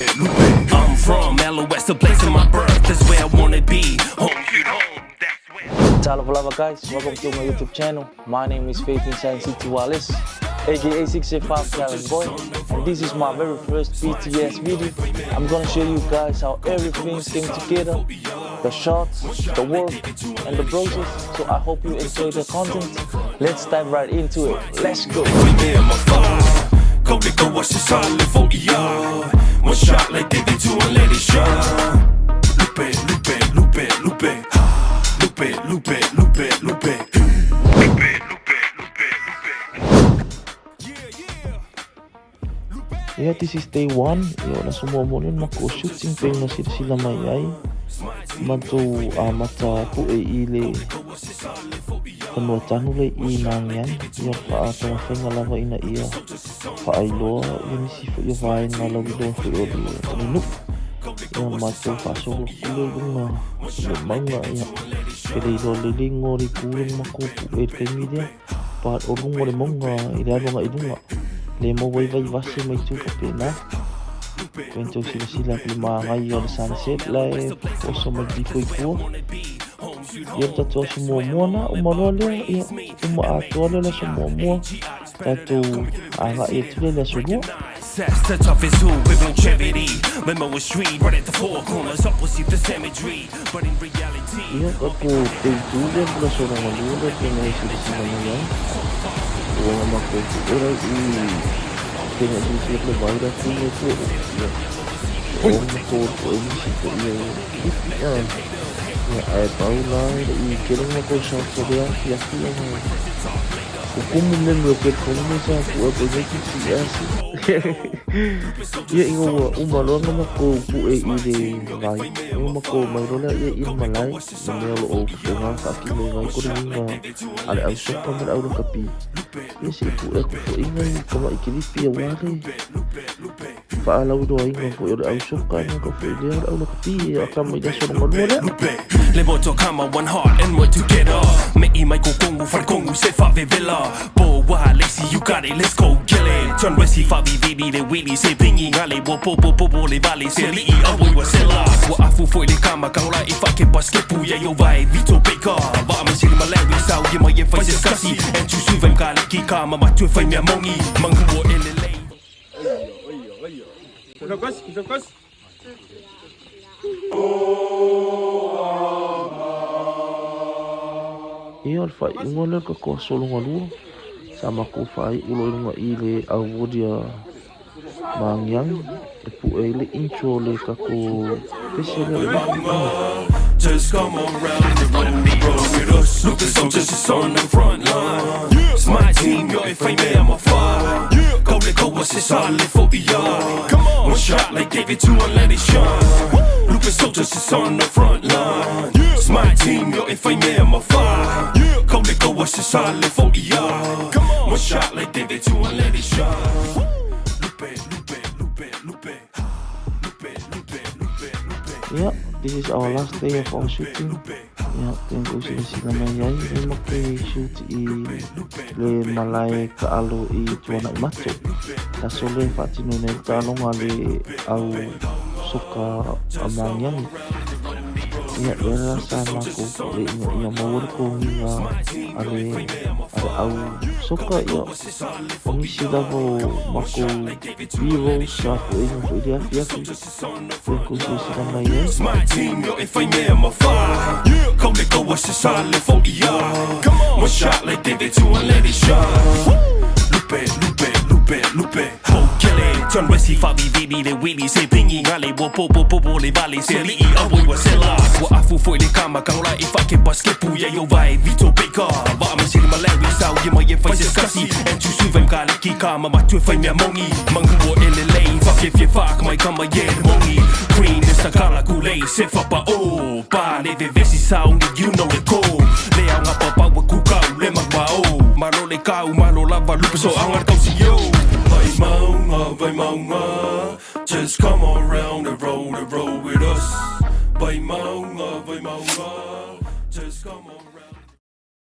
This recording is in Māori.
I'm from LUPE, the place of my birth. That's where I wanna be. Home, sweet home. That's where. Talofa guys, welcome to my YouTube channel. My name is Saint Uce, aka 6'5" Talent Boy, and this is my very first BTS video. I'm gonna show you guys how everything came together, the shots, the work, and the process. So I hope you enjoy the content. Let's dive right into it. Let's go. Go to go, what's this all live for ER? One shot like they did to and let it shine. Lupe, Lupe, Lupe, Lupe. Lupe, Lupe, Lupe, Lupe. Lupe, Lupe, Lupe, Lupe. Yeah, this is day 1. Yo, nasumumo nun mako-shooting film na sila mayay. Manto mata po ile. Kano tanulay inang yan. Yo paata mafay ngalawa ina iya. Paaylo, yun sifo yung vain ngalaw ito for yo di. Kanunok. Yung mato pasok kulo yung lemang nga iya. Pero liling ngori kulong makupuit kay media. Paat orong ngori mong nga idano nga idong nga. Lemo way vasi may tukape na. Kwento sila kumangay yung sunset life. Oso magdikoy po. Yung tato sumumo na umarole yung umaatole na sumumo. Tato anga ito na sumo. The toughest who with longevity. Memo street right at the four corners opposite the cemetery. But in reality, yung ako taytugan na so na malulad yung sila na yan. Huwag naman ko oray kaya sisip na bayra ko ito. Huwag makor ko ay sito yan. Ay tayo lang ikilang na ko siya sa diyan yaki lang. Kung memroket ko naman sa kuwa ko nakik siyasi. Ya ingo umalo naman ko po ay ili ngay. Yung mako mayroon na in malay. Namelo o nga sa aking ngay ko rin nga. Ala ang sok pa man ang kapi. Yes po ako po ingay kama ikilipi awari. Paalaw do ay nga po ang sok ka nga ko po ili ang kapi. Akam may daso ng malwala. Levo to kama one heart and work together. Me imay ko kongo far kongo se fa vela. Bo wa lazy you got it, let's go kill it. Turn resi fa baby the wheelie say pingi ngale bo po le vale se li aboy wa sela. Wa afu foi le kama kang la if I can basket pu ya yo vai Vito Baker. Ba me sili malawi sao ye mo ye fa discussi. And tu su vem kale ki kama ma tu fa mi amongi. Mangu LLA. Fokus. Iyo alfa ingolel ka ko solo ngalu sama ko fai ulo nga ile awodia mangyang epu ele intro le ka ko special. Just come around and roll with us. Look, the soldiers is on the front line. It's my team, yo, if I may, I'm a fire. Go, let go, what's this all live for ER? One shot like David to and let it shine. Look, the soldiers is on the front line. It's my team, yo, if I may, I'm a fire. Go, let go, what's this all live for ER? One shot like David to and let it shine. Yeah, this is our last day of our shooting. Yeah, tengok sila mayay memang ke shoot le malay ka alo tuana mato. Kasole fatino ne talong ale au suka amangyan. Ya era sama ko le yang mawar ko nga ale au suka ya. Pengisi davo mako biro sa ko ko dia tengok sila mayay. It's my team, yo, if I may, I'm a fire. Go, let go, what's this all live for ER? One shot like David to and let it shine. Lupe. Oh, kill it. Turn resi fa baby the wheelie say pingi ngale bo po le vale se li aboy wa sela. Wa afu foi le kama kang la if I can basket pu ya yo vai Vito Baker. Ba me sili malawi sao ye mo ye fa discussi. And tu su vem kale ki kama ma tu fa mi amongi. Mangu LLA fa mai kama ye mongi. Green is the kala kule se fa pa o. Pa le vesi sao you know the code. Le ang apa pa wa ku ka le magbao. Malo le kau malo lava lupe so angar kau si yo. Vai maunga, just come around and